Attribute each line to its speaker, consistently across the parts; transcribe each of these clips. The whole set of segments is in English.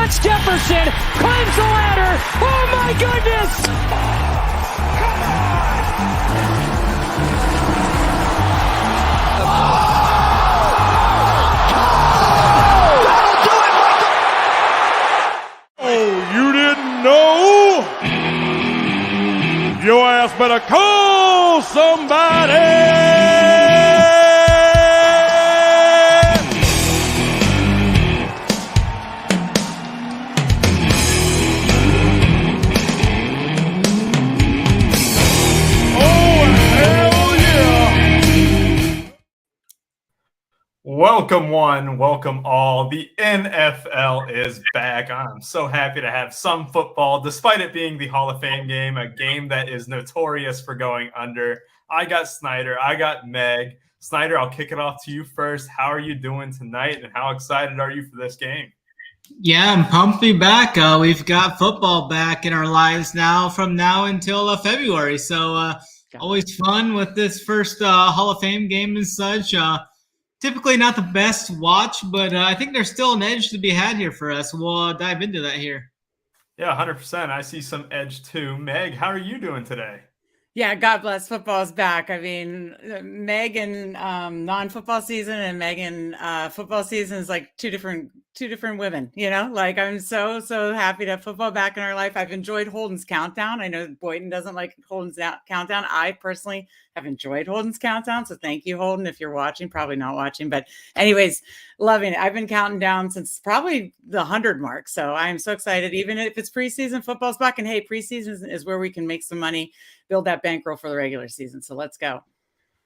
Speaker 1: It's Jefferson, climbs the ladder. Oh my goodness!
Speaker 2: Oh, you didn't know? Your ass better call somebody!
Speaker 3: Welcome one, welcome all. The NFL is back. I'm so happy to have some football, despite it being the Hall of Fame game, a game that is notorious for going under. I got Snyder, I got Meg. Snyder, I'll kick it off to you first. How are you doing tonight, and how excited are you for this game?
Speaker 4: Yeah, I'm pumped to be back. We've got football back in our lives now from now until February. So always fun with this first Hall of Fame game and such. Typically not the best watch, but I think there's still an edge to be had here for us. We'll dive into that here.
Speaker 3: Yeah, 100%. I see some edge too. Meg, how are you doing today?
Speaker 5: Yeah, God bless. Football's back. I mean, Meg and non-football season and Meg and football season is like two different women, you know? Like, I'm so happy to have football back in our life. I've enjoyed Holden's Countdown. I know Boyden doesn't like Holden's Countdown. I personally have enjoyed Holden's Countdown, so thank you, Holden, if you're watching. Probably not watching, but anyways, loving it. I've been counting down since probably the 100 mark, so I'm so excited. Even if it's preseason, football's back, and hey, preseason is where we can make some money, build that bankroll for the regular season. So let's go.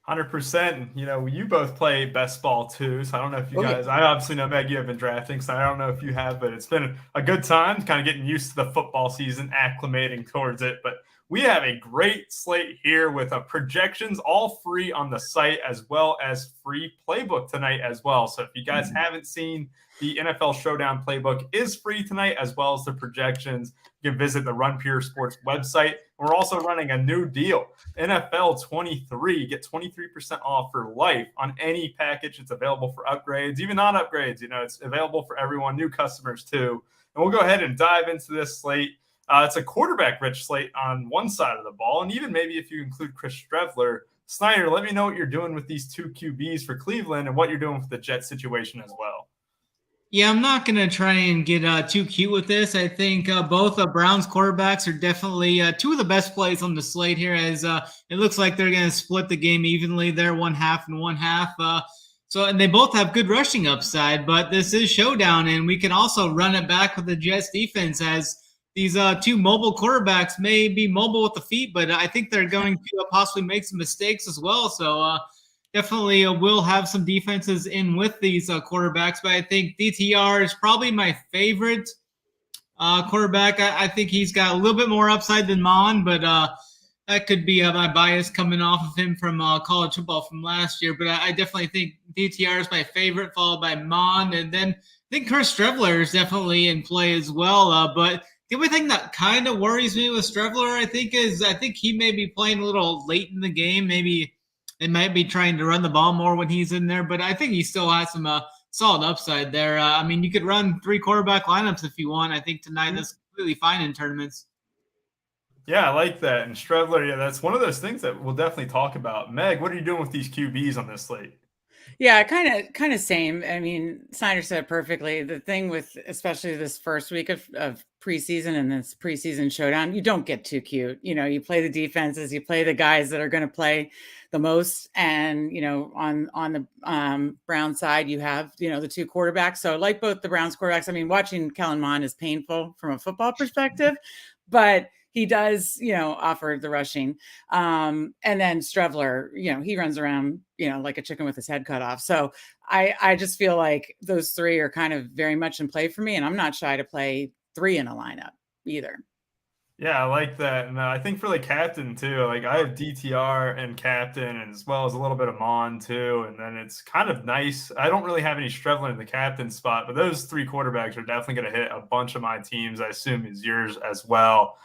Speaker 3: 100%. You know, you both play best ball too, so I don't know if you guys, I obviously know, Meg, you have been drafting, so I don't know if you have, but it's been a good time kind of getting used to the football season, acclimating towards it. But we have a great slate here with projections all free on the site, as well as free playbook tonight as well. So if you guys haven't seen, the NFL Showdown playbook is free tonight, as well as the projections. You can visit the Run Pure Sports website. We're also running a new deal, NFL 23. Get 23% off for life on any package. It's available for upgrades, even non-upgrades. You know, it's available for everyone, new customers too. And we'll go ahead and dive into this slate. It's a quarterback-rich slate on one side of the ball, and even maybe if you include Chris Streveler. Snyder, let me know what you're doing with these two QBs for Cleveland and what you're doing with the Jets situation as well.
Speaker 4: Yeah, I'm not going to try and get too cute with this. I think both Browns quarterbacks are definitely two of the best plays on the slate here, as it looks like they're going to split the game evenly there, 1/2 and 1/2. And they both have good rushing upside, but this is showdown, and we can also run it back with the Jets defense, as these two mobile quarterbacks may be mobile with the feet, but I think they're going to possibly make some mistakes as well. So definitely will have some defenses in with these quarterbacks, but I think DTR is probably my favorite quarterback. I think he's got a little bit more upside than Mon, but that could be my bias coming off of him from college football from last year. But I definitely think DTR is my favorite, followed by Mon, and then I think Chris Streveler is definitely in play as well. But the only thing that kind of worries me with Streveler, I think he may be playing a little late in the game. Maybe they might be trying to run the ball more when he's in there, but I think he still has some solid upside there. I mean, you could run 3 quarterback lineups if you want. I think tonight that's completely fine in tournaments.
Speaker 3: Yeah, I like that. And Streveler, yeah, that's one of those things that we'll definitely talk about. Meg, what are you doing with these QBs on this slate?
Speaker 5: Yeah, kind of same. I mean, Snyder said it perfectly. The thing with especially this first week of preseason and this preseason showdown, you don't get too cute. You know, you play the defenses, you play the guys that are going to play the most. And, you know, on the Brown side, you have, you know, the 2 quarterbacks. So like both the Browns quarterbacks, I mean, watching Kellen Mond is painful from a football perspective, but he does, you know, offer the rushing. And then Streveler, you know, he runs around, you know, like a chicken with his head cut off. So I just feel like those 3 are kind of very much in play for me. And I'm not shy to play 3 in a lineup either.
Speaker 3: Yeah, I like that. And I think for the captain too, like I have DTR and captain, and as well as a little bit of Mon too. And then it's kind of nice. I don't really have any Streveler in the captain spot, but those 3 quarterbacks are definitely going to hit a bunch of my teams. I assume is yours as well.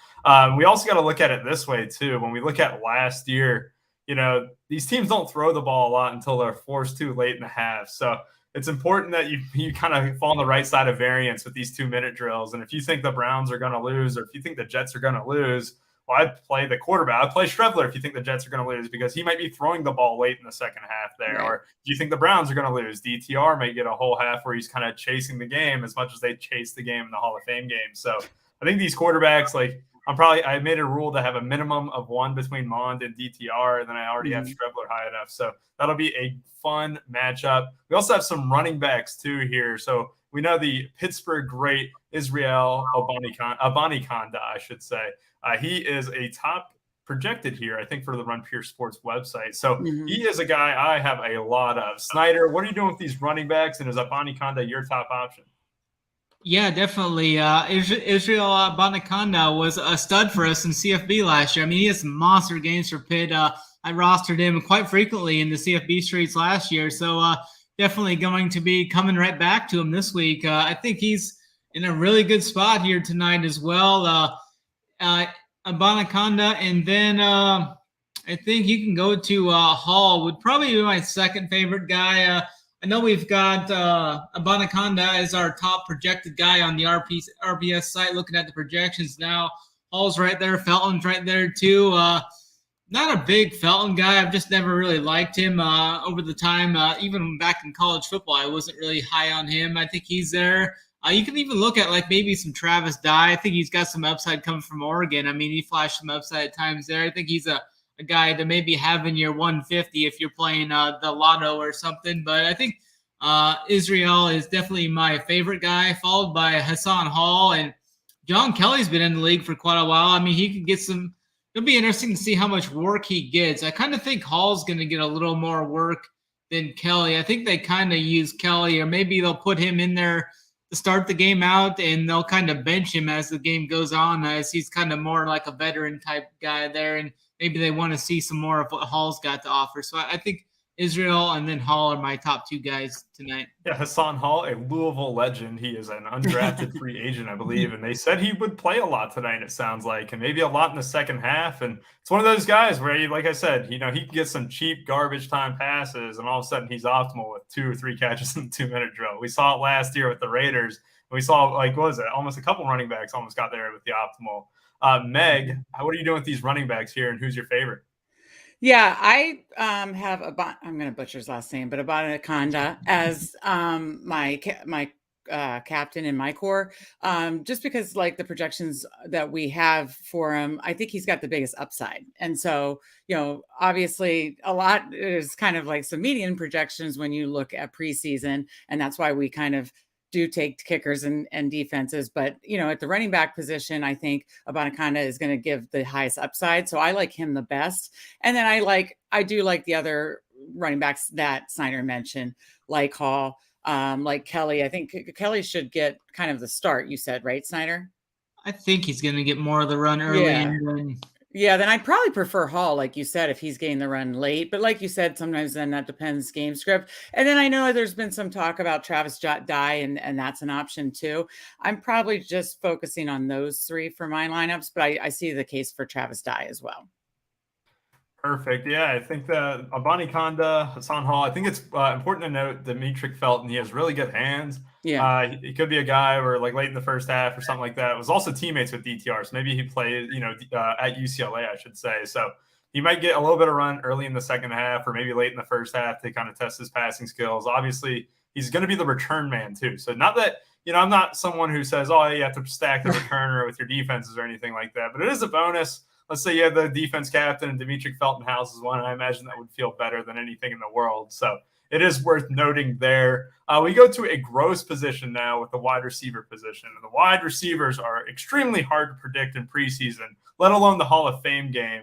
Speaker 3: We also got to look at it this way too. When we look at last year, you know, these teams don't throw the ball a lot until they're forced to late in the half. So it's important that you kind of fall on the right side of variance with these 2-minute drills. And if you think the Browns are going to lose, or if you think the Jets are going to lose, well, I'd play the quarterback. I'd play Streveler if you think the Jets are going to lose, because he might be throwing the ball late in the second half there. Right. Or do you think the Browns are going to lose? DTR may get a whole half where he's kind of chasing the game as much as they chase the game in the Hall of Fame game. So I think these quarterbacks, like, I made a rule to have a minimum of 1 between Mond and DTR, and then I already have Streveler high enough. So that'll be a fun matchup. We also have some running backs too here. So we know the Pittsburgh great Israel Abanikanda, I should say. He is a top projected here, I think, for the Run Pure Sports website. So he is a guy I have a lot of. SNYDER, what are you doing with these running backs? And is Abanikanda your top option?
Speaker 4: Yeah, definitely. Israel Abanikanda was a stud for us in CFB last year. I mean, he has monster games for Pitt. I rostered him quite frequently in the CFB streets last year. So definitely going to be coming right back to him this week. I think he's in a really good spot here tonight as well. Abanikanda, and then I think you can go to Hall, would probably be my second favorite guy. I know we've got Abanikanda as our top projected guy on the RPS site, looking at the projections now. Hall's right there. Felton's right there too. Not a big Felton guy. I've just never really liked him over the time. Even back in college football, I wasn't really high on him. I think he's there. You can even look at like maybe some Travis Dye. I think he's got some upside coming from Oregon. I mean, he flashed some upside at times there. I think he's a guy to maybe have in your 150 if you're playing the lotto or something. But I think Israel is definitely my favorite guy, followed by Hassan Hall. And John Kelly's been in the league for quite a while. I mean, he could get some – it'll be interesting to see how much work he gets. I kind of think Hall's going to get a little more work than Kelly. I think they kind of use Kelly, or maybe they'll put him in there to start the game out, and they'll kind of bench him as the game goes on, as he's kind of more like a veteran type guy there. And maybe they want to see some more of what Hall's got to offer. So I think Israel and then Hall are my top two guys tonight.
Speaker 3: Yeah, Hassan Hall, a Louisville legend. He is an undrafted free agent, I believe. And they said he would play a lot tonight, it sounds like, and maybe a lot in the second half. And it's one of those guys where, like I said, he can get some cheap garbage time passes, and all of a sudden he's optimal with 2 or 3 catches in the 2-minute drill. We saw it last year with the Raiders. We saw, what was it? Almost a couple running backs almost got there with the optimal. Meg, what are you doing with these running backs here, and who's your favorite?
Speaker 5: Yeah, I have I'm going to butcher his last name, but Abanikanda as my captain in my core, just because like the projections that we have for him, I think he's got the biggest upside. And so, obviously a lot is kind of like some median projections when you look at preseason, and that's why we kind of do take kickers and defenses. But, at the running back position, I think Abanikanda is going to give the highest upside. So I like him the best. And then I do like the other running backs that SNYDER mentioned, like Hall, like Kelly. I think Kelly should get kind of the start, you said, right, SNYDER?
Speaker 4: I think he's going to get more of the run early.
Speaker 5: Yeah. Yeah, then I'd probably prefer Hall, like you said, if he's getting the run late. But like you said, sometimes then that depends game script. And then I know there's been some talk about Travis Dye, and that's an option too. I'm probably just focusing on those 3 for my lineups, but I see the case for Travis Dye as well.
Speaker 3: Perfect. Yeah, I think that Abanikanda, Hassan Hall, I think it's important to note Demetric Felton. He has really good hands.
Speaker 5: Yeah.
Speaker 3: He could be a guy where like late in the first half or something like that. Was also teammates with DTR. So maybe he played, at UCLA, I should say. So he might get a little bit of run early in the second half, or maybe late in the first half to kind of test his passing skills. Obviously, he's going to be the return man too. So not that, I'm not someone who says, oh, you have to stack the returner with your defenses or anything like that, but it is a bonus. Let's say you have the defense captain and Demetric Felton House is one, and I imagine that would feel better than anything in the world. So it is worth noting there. We go to a gross position now with the wide receiver position. And the wide receivers are extremely hard to predict in preseason, let alone the Hall of Fame game.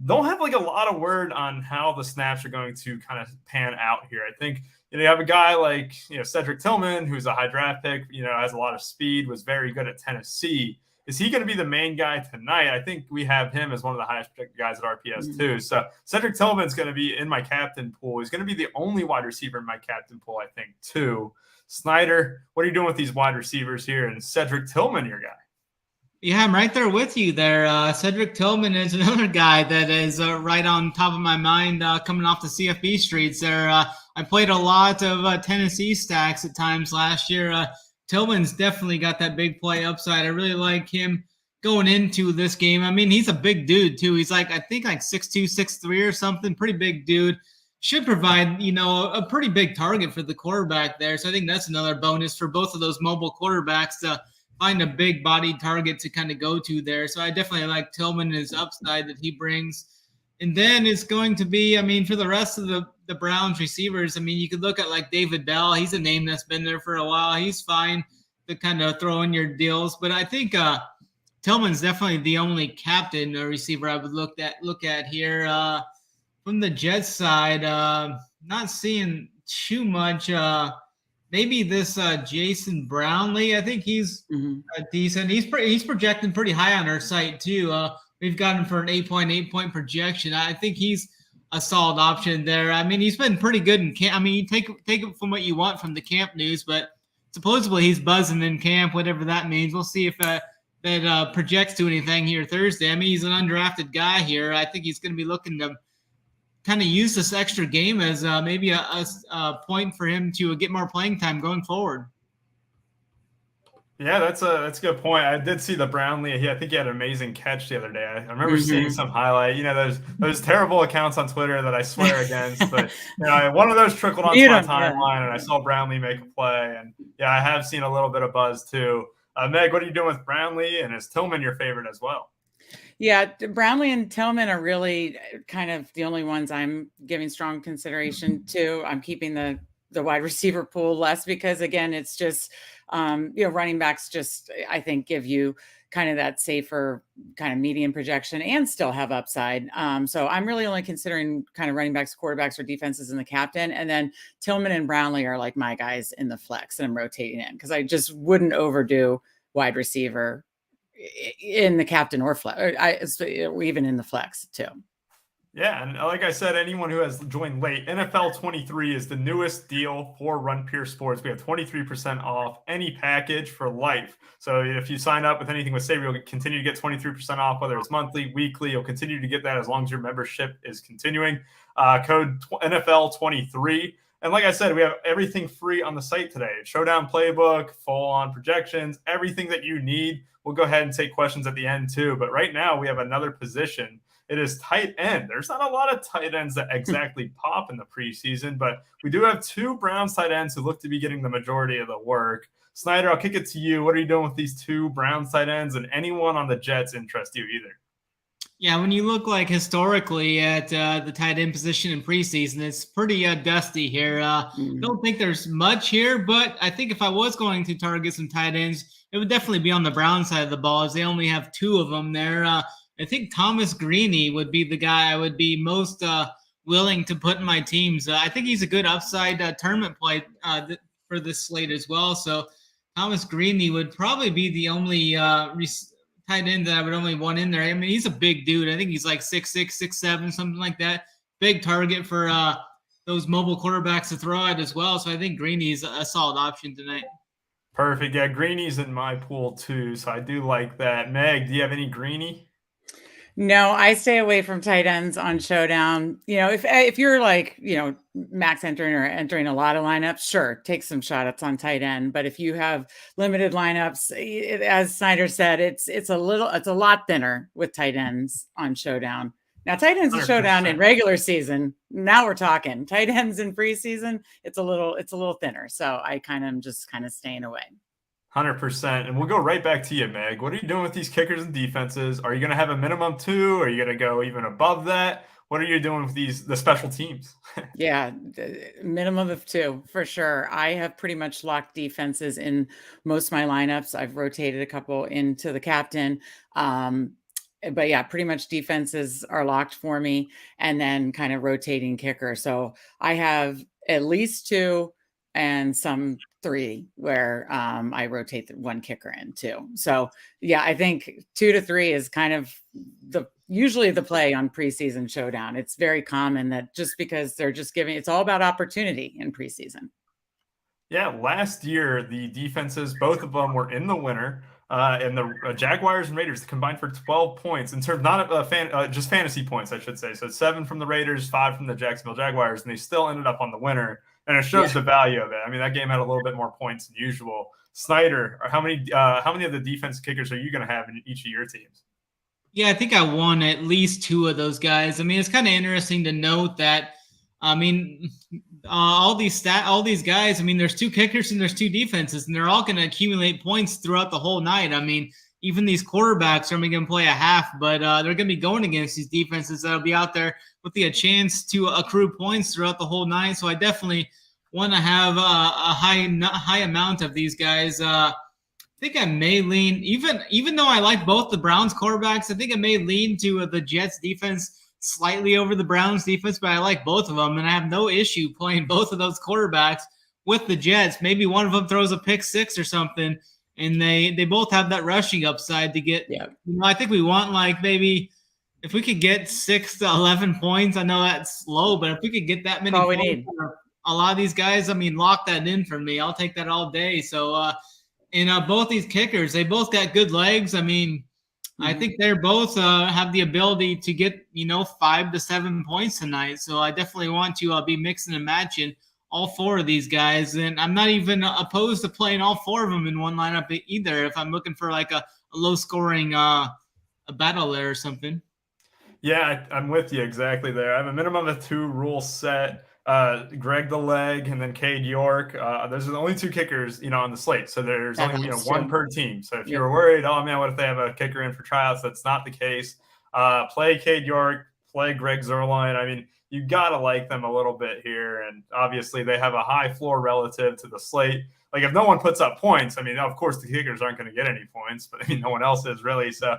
Speaker 3: Don't have like a lot of word on how the snaps are going to kind of pan out here. I think, you have a guy like, Cedric Tillman, who's a high draft pick, has a lot of speed, was very good at Tennessee. Is he going to be the main guy tonight? I think we have him as one of the highest projected guys at RPS too. So Cedric Tillman's going to be in my captain pool. He's going to be the only wide receiver in my captain pool, I think, too. SNYDER, what are you doing with these wide receivers here? And Cedric Tillman, your guy.
Speaker 4: Yeah, I'm right there with you there. Cedric Tillman is another guy that is right on top of my mind coming off the CFB streets there. I I played a lot of Tennessee stacks at times last year. Tillman's definitely got that big play upside. I really like him going into this game. I mean, he's a big dude too. He's like, I think like 6'2", 6'3" or something. Pretty big dude. Should provide, a pretty big target for the quarterback there. So I think that's another bonus for both of those mobile quarterbacks to find a big body target to kind of go to there. So I definitely like Tillman and his upside that he brings. And then it's going to be, I mean, for the rest of the Browns receivers, I mean, you could look at like David Bell. He's a name that's been there for a while. He's fine to kind of throw in your deals. But I think Tillman's definitely the only captain or receiver I would look at here. From the Jets side, not seeing too much. Maybe this Jason Brownlee. I think he's decent. He's projecting pretty high on our site too. We've got him for an 8.8 point projection. I think he's a solid option there. I mean, he's been pretty good in camp. I mean, you take it from what you want from the camp news, but supposedly he's buzzing in camp, whatever that means. We'll see if that projects to anything here Thursday. I mean, he's an undrafted guy here. I think he's going to be looking to kind of use this extra game as maybe a point for him to get more playing time going forward.
Speaker 3: Yeah, that's a good point. I did see the Brownlee. I think he had an amazing catch the other day. I remember seeing some highlight. Those terrible accounts on Twitter that I swear against, but one of those trickled onto my timeline, and I saw Brownlee make a play. And yeah, I have seen a little bit of buzz too. Meg, what are you doing with Brownlee, and is Tillman your favorite as well?
Speaker 5: Yeah, Brownlee and Tillman are really kind of the only ones I'm giving strong consideration to. I'm keeping the wide receiver pool less because, again, it's just, running backs just, I think, give you kind of that safer kind of median projection and still have upside. So I'm really only considering kind of running backs, quarterbacks, or defenses in the captain. And then Tillman and Brownlee are like my guys in the flex, and I'm rotating in because I just wouldn't overdo wide receiver in the captain or flex, or even in the flex too.
Speaker 3: Yeah, and like I said, anyone who has joined late, NFL 23 is the newest deal for Run Pure Sports. We have 23% off any package for life. So if you sign up with anything with Sabre, you'll continue to get 23% off, whether it's monthly, weekly. You'll continue to get that as long as your membership is continuing. Code NFL 23. And like I said, we have everything free on the site today. Showdown playbook, full-on projections, everything that you need. We'll go ahead and take questions at the end too. But right now we have another position. It is tight end. There's not a lot of tight ends that exactly pop in the preseason, but we do have two Browns tight ends who look to be getting the majority of the work. SNYDER, I'll kick it to you. What are you doing with these two Browns tight ends, and anyone on the Jets interest you either?
Speaker 4: Yeah, when you look like historically at the tight end position in preseason, it's pretty dusty here. Don't think there's much here, but I think if I was going to target some tight ends, it would definitely be on the Brown side of the ball, as they only have two of them there. I think Thomas Greeny would be the guy I would be most willing to put in my teams. I think he's a good upside tournament play for this slate as well. So Thomas Greeny would probably be the only tight end that I would only want in there. I mean, he's a big dude. I think he's like 6'6", 6'7", something like that. Big target for those mobile quarterbacks to throw at as well. So I think Greeny's a solid option tonight.
Speaker 3: Perfect. Yeah, Greeny's in my pool too, so I do like that. Meg, do you have any Greeny?
Speaker 5: No, I stay away from tight ends on Showdown. If you're like, max entering or entering a lot of lineups, sure, take some shot ups on tight end. But if you have limited lineups, as SNYDER said, it's a lot thinner with tight ends on Showdown. Now, tight ends in Showdown in regular season. Now we're talking tight ends in preseason. It's a little thinner. So I am just staying away.
Speaker 3: 100%. And we'll go right back to you, Meg. What are you doing with these kickers and defenses? Are you going to have a minimum 2? Are you going to go even above that? What are you doing with the special teams?
Speaker 5: Yeah, minimum of 2 for sure. I have pretty much locked defenses in most of my lineups. I've rotated a couple into the captain. But yeah, pretty much defenses are locked for me, and then kind of rotating kicker. So I have at least 2 and some 3 where I rotate the one kicker in too. So yeah, I think 2 to 3 is kind of usually the play on preseason Showdown. It's very common that just because they're just it's all about opportunity in preseason.
Speaker 3: Yeah, last year the defenses, both of them were in the winner. And the Jaguars and Raiders combined for 12 points in terms, not just fantasy points, I should say. So 7 from the Raiders, 5 from the Jacksonville Jaguars, and they still ended up on the winner. and it shows the value of it. I mean, that game had a little bit more points than usual. SNYDER, or how many of the defensive kickers are you going to have in each of your teams?
Speaker 4: Yeah, I think I won at least 2 of those guys. I mean, it's kind of interesting to note that, I mean, all these guys, I mean, there's 2 kickers and there's 2 defenses, and they're all going to accumulate points throughout the whole night. I mean, even these quarterbacks are only going to play a half, but they're going to be going against these defenses that'll be out there with a chance to accrue points throughout the whole night. So I definitely want to have a high amount of these guys. I think I may lean, even though I like both the Browns quarterbacks, I think I may lean to the Jets defense slightly over the Browns defense, but I like both of them, and I have no issue playing both of those quarterbacks with the Jets. Maybe one of them throws a pick 6 or something, and they both have that rushing upside to get.
Speaker 5: Yeah.
Speaker 4: I think we want like maybe if we could get 6 to 11 points. I know that's low, but if we could get that many
Speaker 5: all we
Speaker 4: points
Speaker 5: need.
Speaker 4: for a lot of these guys, I mean, lock that in for me. I'll take that all day. So, and both these kickers, they both got good legs. I mean, I think they're both have the ability to get 5 to 7 points tonight. So I definitely want to be mixing and matching all 4 of these guys, and I'm not even opposed to playing all 4 of them in one lineup either. If I'm looking for like a low scoring a battle there or something.
Speaker 3: Yeah, I'm with you exactly there. I have a minimum of 2 rules set. Greg the Leg and then Cade York. Those are the only 2 kickers, on the slate. So there's only 1 per team. So if you were worried, oh man, what if they have a kicker in for tryouts? That's not the case. Play Cade York, play Greg Zuerlein. I mean, you gotta like them a little bit here, and obviously they have a high floor relative to the slate. Like if no one puts up points, I mean, of course the kickers aren't going to get any points, but I mean, no one else is really. So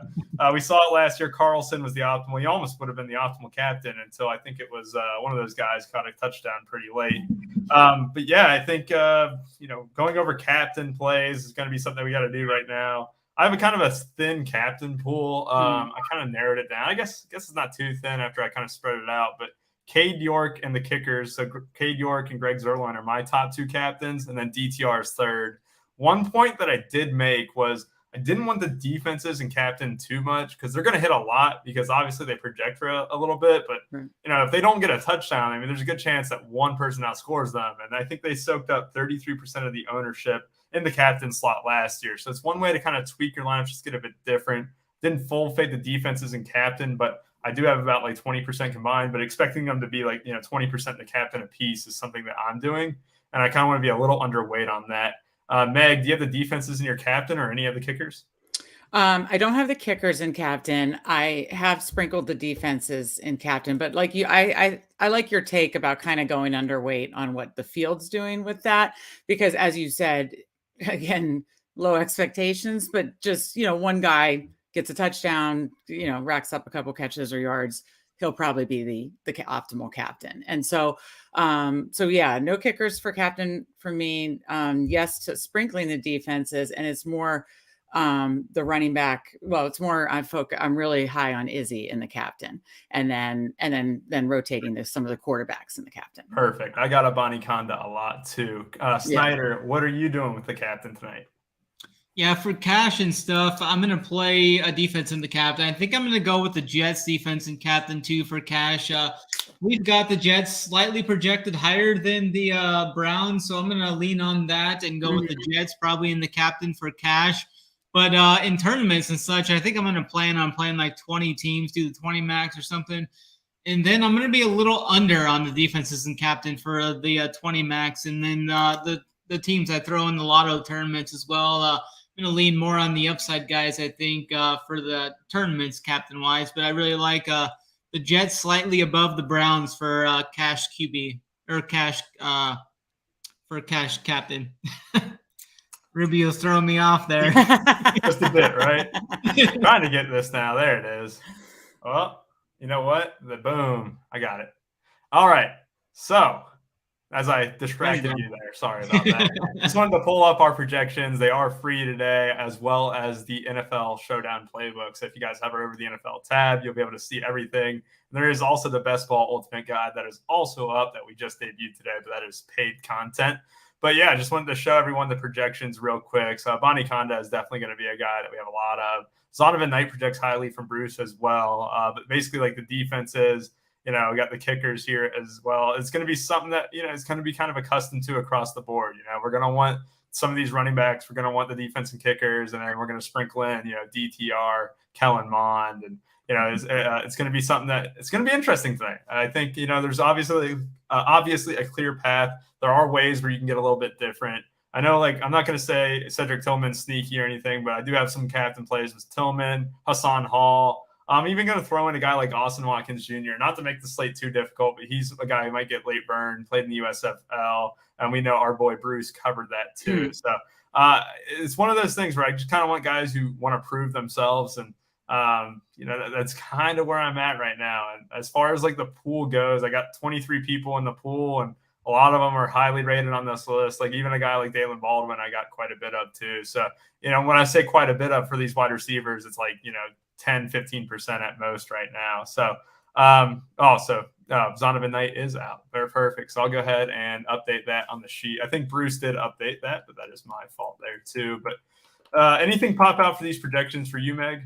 Speaker 3: we saw it last year. Carlson was the optimal. He almost would have been the optimal captain until I think it was one of those guys caught a touchdown pretty late. But yeah, I think going over captain plays is going to be something we got to do right now. I have a kind of a thin captain pool. I kind of narrowed it down. I guess it's not too thin after I kind of spread it out, but Cade York and the kickers. So Cade York and Greg Zuerlein are my top 2 captains, and then DTR is third. One point that I did make was I didn't want the defenses and captain too much because they're going to hit a lot because obviously they project for a little bit. But, if they don't get a touchdown, I mean, there's a good chance that one person outscores them. And I think they soaked up 33% of the ownership in the captain slot last year. So it's one way to kind of tweak your lineup, just get a bit different. Didn't full fade the defenses and captain, but I do have about like 20% combined, but expecting them to be like, 20% the captain apiece is something that I'm doing. And I kind of want to be a little underweight on that. Meg, do you have the defenses in your captain or any of the kickers?
Speaker 5: I don't have the kickers in captain. I have sprinkled the defenses in captain, but like you, I like your take about kind of going underweight on what the field's doing with that, because as you said, again, low expectations, but just, one guy gets a touchdown, racks up a couple catches or yards, he'll probably be the optimal captain. And so yeah, no kickers for captain for me. Yes to sprinkling the defenses, and it's more the running back. Well, it's more I'm really high on Izzy in the captain, and then rotating some of the quarterbacks in the captain.
Speaker 3: Perfect. I got a Bonnie Conda a lot too. SNYDER, what are you doing with the captain tonight?
Speaker 4: Yeah, for cash and stuff, I'm going to play a defense in the captain. I think I'm going to go with the Jets defense and captain too for cash. We've got the Jets slightly projected higher than the Browns, so I'm going to lean on that and go with the Jets probably in the captain for cash. But in tournaments and such, I think I'm going to plan on playing like 20 teams, do the 20 max or something. And then I'm going to be a little under on the defenses and captain for the 20 max. And then the teams I throw in the lotto tournaments as well. I'm going to lean more on the upside guys, I think, for the tournaments captain-wise. But I really like the Jets slightly above the Browns for cash QB or cash for cash captain. Rubio's throwing me off there.
Speaker 3: Just a bit, right? Trying to get this now. There it is. Well, you know what? Boom. I got it. All right. So, as I distracted you there, sorry about that. Just wanted to pull up our projections. They are free today, as well as the NFL Showdown playbook. So if you guys hover over the NFL tab, you'll be able to see everything. And there is also the Best Ball Ultimate Guide that is also up that we just debuted today, but that is paid content. But yeah, just wanted to show everyone the projections real quick. So Bonnie Conda is definitely going to be a guy that we have a lot of. Zonovan Knight projects highly from Bruce as well. But basically like the defenses we got the kickers here as well. It's going to be something that, it's going to be kind of accustomed to across the board. We're going to want some of these running backs. We're going to want the defense and kickers, and then we're going to sprinkle in, DTR, Kellen Mond, and it's going to be something that it's going to be interesting tonight. I think there's obviously a clear path. There are ways where you can get a little bit different. I know, I'm not going to say Cedric Tillman's sneaky or anything, but I do have some captain plays with Tillman, Hassan Hall. I'm even going to throw in a guy like Austin Watkins Jr., not to make the slate too difficult, but he's a guy who might get late burn, played in the USFL, and we know our boy Bruce covered that too. So it's one of those things where I just kind of want guys who want to prove themselves, and that's kind of where I'm at right now. And as far as the pool goes, I got 23 people in the pool, and a lot of them are highly rated on this list. Even a guy like Dalen Baldwin, I got quite a bit of too. So, when I say quite a bit of for these wide receivers, it's 10, 15% at most right now. So, Zonovan Knight is out. Very perfect. So I'll go ahead and update that on the sheet. I think Bruce did update that, but that is my fault there too. But anything pop out for these projections for you, Meg?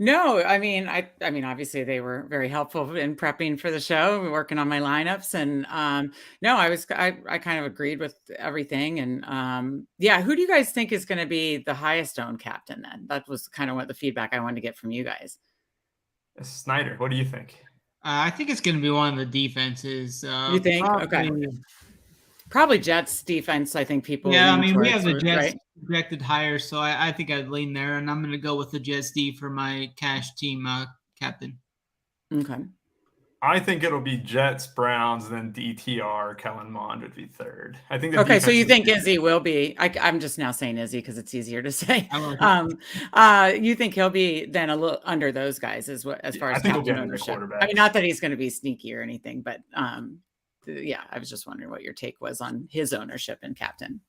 Speaker 5: No, I mean, obviously they were very helpful in prepping for the show, working on my lineups, and no, I kind of agreed with everything, and yeah, who do you guys think is going to be the highest owned captain? Then that was kind of what the feedback I wanted to get from you guys.
Speaker 3: Snyder, what do you think?
Speaker 4: I think it's going to be one of the defenses.
Speaker 5: You think? Okay. Probably Jets defense. I think people.
Speaker 4: Yeah, I mean, we have the Jets
Speaker 5: right?
Speaker 4: projected higher, so I think I'd lean there, and I'm going to go with the Jets D for my cash team captain.
Speaker 5: Okay.
Speaker 3: I think it'll be Jets, Browns, then DTR. Kellen Mond would be third. I think.
Speaker 5: Okay, so you think Izzy will be? I'm just now saying Izzy because it's easier to say. You think he'll be then a little under those guys as far as captain ownership? I mean, not that he's going to be sneaky or anything, but yeah, I was just wondering what your take was on his ownership and captain.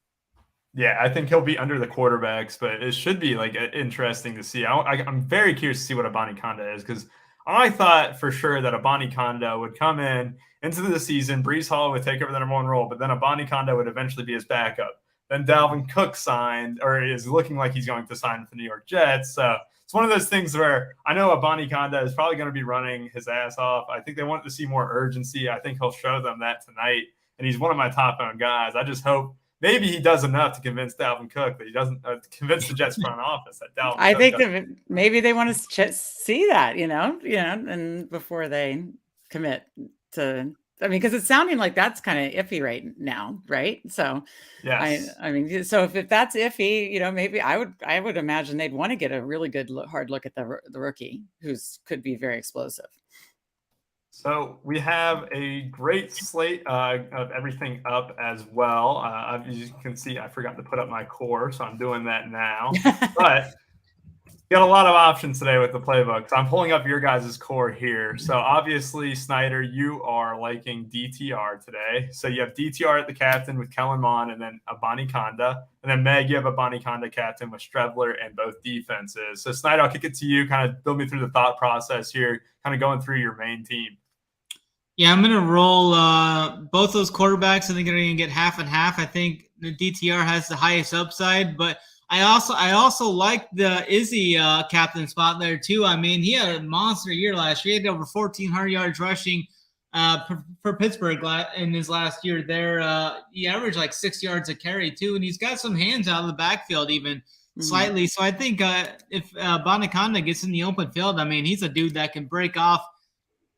Speaker 3: Yeah, I think he'll be under the quarterbacks, but it should be interesting to see. I'm very curious to see what Abani Conda is, because I thought for sure that Abani Conda would come into the season, Breece Hall would take over the number one role, but then Abani Conda would eventually be his backup. Then Dalvin Cook signed, or is looking like he's going to sign with the New York Jets. So it's one of those things where I know Abani Conda is probably going to be running his ass off. I think they want to see more urgency. I think he'll show them that tonight. And he's one of my top-owned guys. I just hope maybe he does enough to convince Dalvin Cook that he doesn't convince the Jets front office that Dalvin.
Speaker 5: I think that maybe they want to see that, and before they commit to. I mean, because it's sounding like that's kind of iffy right now, right? So,
Speaker 3: yes.
Speaker 5: I mean, so if that's iffy, maybe I would imagine they'd want to get a really good hard look at the rookie could be very explosive.
Speaker 3: So we have a great slate of everything up as well. As you can see, I forgot to put up my core, so I'm doing that now. But got a lot of options today with the playbook. So I'm pulling up your guys' core here. So obviously, Snyder, you are liking DTR today. So you have DTR at the captain with Kellen Mond and then Abani Conda. And then Meg, you have Abani Conda captain with Strebler and both defenses. So Snyder, I'll kick it to you. Kind of build me through the thought process here, kind of going through your main team.
Speaker 4: Yeah, I'm going to roll both those quarterbacks. I think they're going to get half and half. I think the DTR has the highest upside, but I also like the Izzy captain spot there too. I mean, he had a monster year last year. He had over 1,400 yards rushing for Pittsburgh in his last year there. He averaged 6 yards a carry too, and he's got some hands out of the backfield even slightly. So I think if Bonaconda gets in the open field, I mean, he's a dude that can break off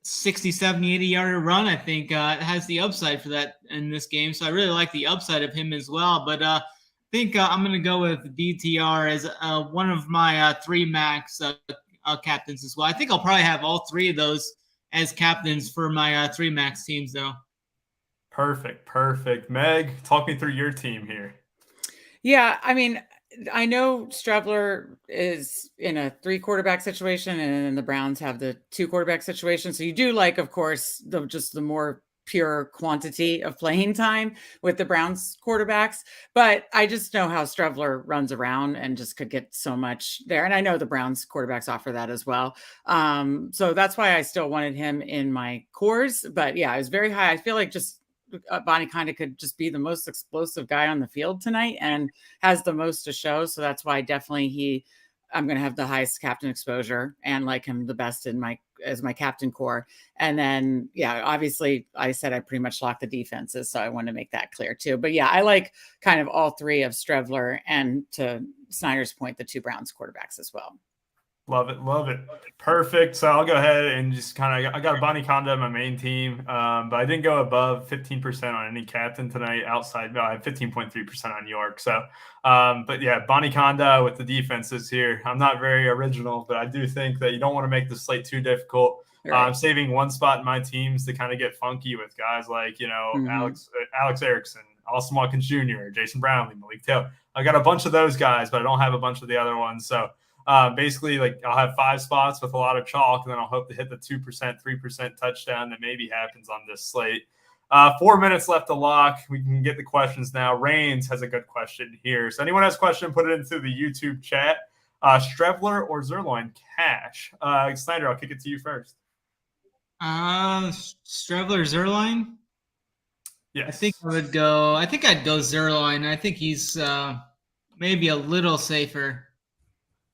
Speaker 4: 60, 70, 80-yard run. I think has the upside for that in this game. So I really like the upside of him as well. But I think I'm going to go with DTR as one of my 3 max captains as well. I think I'll probably have all 3 of those as captains for my 3 max teams, though.
Speaker 3: Perfect. Meg, talk me through your team here.
Speaker 5: Yeah, I mean, I know Strebler is in a 3 quarterback situation, and then the Browns have the 2 quarterback situation. So you do like, of course, the more pure quantity of playing time with the Browns quarterbacks. But I just know how Strebler runs around and just could get so much there. And I know the Browns quarterbacks offer that as well. So that's why I still wanted him in my cores. But yeah, I was very high. I feel like just Bonnie kind of could just be the most explosive guy on the field tonight and has the most to show. So that's why definitely I'm going to have the highest captain exposure and like him the best in my my captain core. And then, yeah, obviously I said I pretty much locked the defenses. So I want to make that clear too. But yeah, I like kind of all three of Strevler and, to Snyder's point, the 2 Browns quarterbacks as well.
Speaker 3: Love it. Love it. Perfect. So I'll go ahead and just kind of, I got Bonnie Conda on my main team, but I didn't go above 15% on any captain tonight outside. I have 15.3% on York. So, but yeah, Bonnie Conda with the defenses here. I'm not very original, but I do think that you don't want to make the slate too difficult. Right. I'm saving one spot in my teams to kind of get funky with guys like, you know, Alex Erickson, Austin Watkins Jr., Jason Brownlee, Malik Taylor. I got a bunch of those guys, but I don't have a bunch of the other ones. So, basically, like, I'll have 5 spots with a lot of chalk, and then I'll hope to hit the 2%, 3% touchdown that maybe happens on this slate. 4 minutes left to lock. We can get the questions now. Reigns has a good question here. So anyone has a question, put it into the YouTube chat. Strevler or Zerloin cash? Snyder, I'll kick it to you first.
Speaker 4: Strevler, Zerloin?
Speaker 3: Yes.
Speaker 4: I think I'd go Zerloin. I think he's maybe a little safer.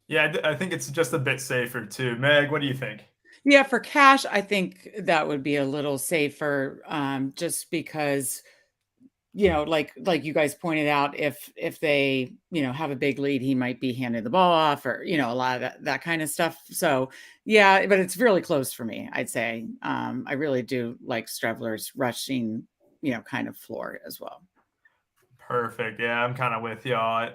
Speaker 3: Yeah, I think it's just a bit safer too. Meg, what do you think?
Speaker 5: Yeah, for cash, I think that would be a little safer, just because, you know, like you guys pointed out, if they, you know, have a big lead, he might be handing the ball off, or, you know, a lot of that kind of stuff. So yeah, but it's really close for me, I'd say. I really do like Strevler's rushing, you know, kind of floor as well.
Speaker 3: Perfect. Yeah, I'm kind of with y'all.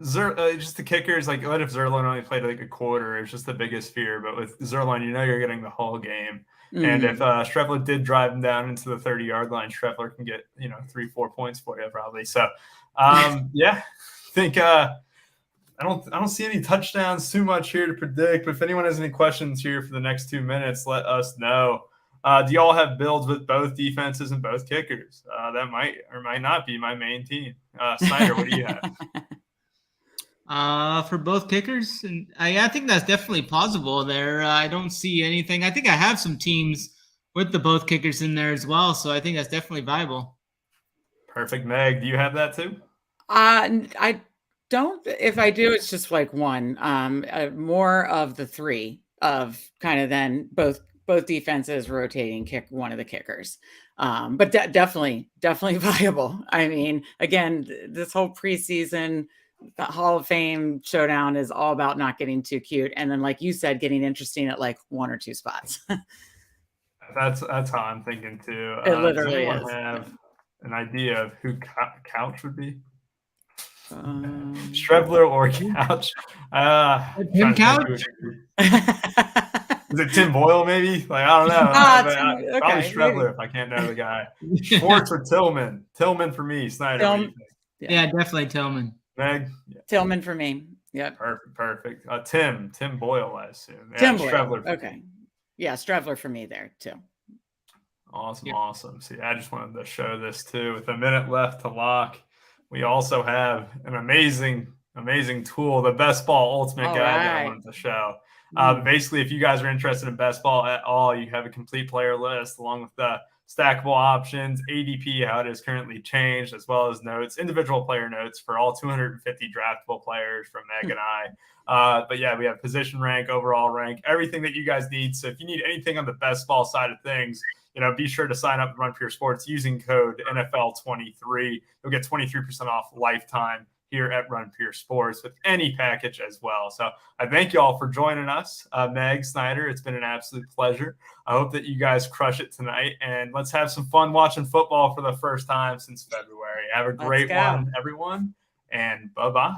Speaker 3: Just the kickers, like, what if Zerloin only played like a quarter? It's just the biggest fear. But with Zerloin, you know you're getting the whole game. And if Strevler did drive him down into the 30-yard line, Strevler can get, you know, 3-4 points for you probably. So, yeah, I think I don't see any touchdowns too much here to predict. But if anyone has any questions here for the next 2 minutes, let us know. Do y'all have builds with both defenses and both kickers? That might or might not be my main team. Snyder, what do you have?
Speaker 4: For both kickers, and I think that's definitely possible there. I don't see anything. I think I have some teams with the both kickers in there as well, so I think that's definitely viable.
Speaker 3: Perfect. Meg, do you have that too?
Speaker 5: I don't. If I do, it's just like one. More of the 3 of kind of then both defenses rotating kick one of the kickers. But definitely viable. I mean, again, this whole preseason, the Hall of Fame showdown is all about not getting too cute. And then, like you said, getting interesting at like 1 or 2 spots.
Speaker 3: That's how I'm thinking too.
Speaker 5: It literally is.
Speaker 3: Have an idea of who Couch would be? Strevler or Couch?
Speaker 4: Tim Couch?
Speaker 3: Is it Tim Boyle, maybe? Like, I don't know. Probably Strevler, maybe. If I can't know the guy. Schwartz or Tillman? Tillman for me. Snyder, what do you think?
Speaker 4: Yeah, definitely Tillman.
Speaker 3: Meg? Yeah.
Speaker 5: Tillman for me. Yep.
Speaker 3: Perfect. Tim Boyle, I assume. Yeah,
Speaker 5: Tim Boyle.
Speaker 3: Strevler.
Speaker 5: Okay. Yeah, Strevler for me there, too.
Speaker 3: Awesome. See, I just wanted to show this, too. With a minute left to lock, we also have an amazing tool, the Best Ball Ultimate Guide that I wanted to show. Basically, if you guys are interested in best ball at all, you have a complete player list along with the stackable options, ADP, how it is currently changed, as well as notes, individual player notes for all 250 draftable players from Meg and I. But yeah, we have position rank, overall rank, everything that you guys need. So if you need anything on the best ball side of things, you know, be sure to sign up to Run Pure Sports using code NFL23. You'll get 23% off lifetime here at Run Pure Sports with any package as well. So I thank you all for joining us. Meg, Snyder, it's been an absolute pleasure. I hope that you guys crush it tonight, and let's have some fun watching football for the first time since February. Have a great one, everyone, and bye-bye.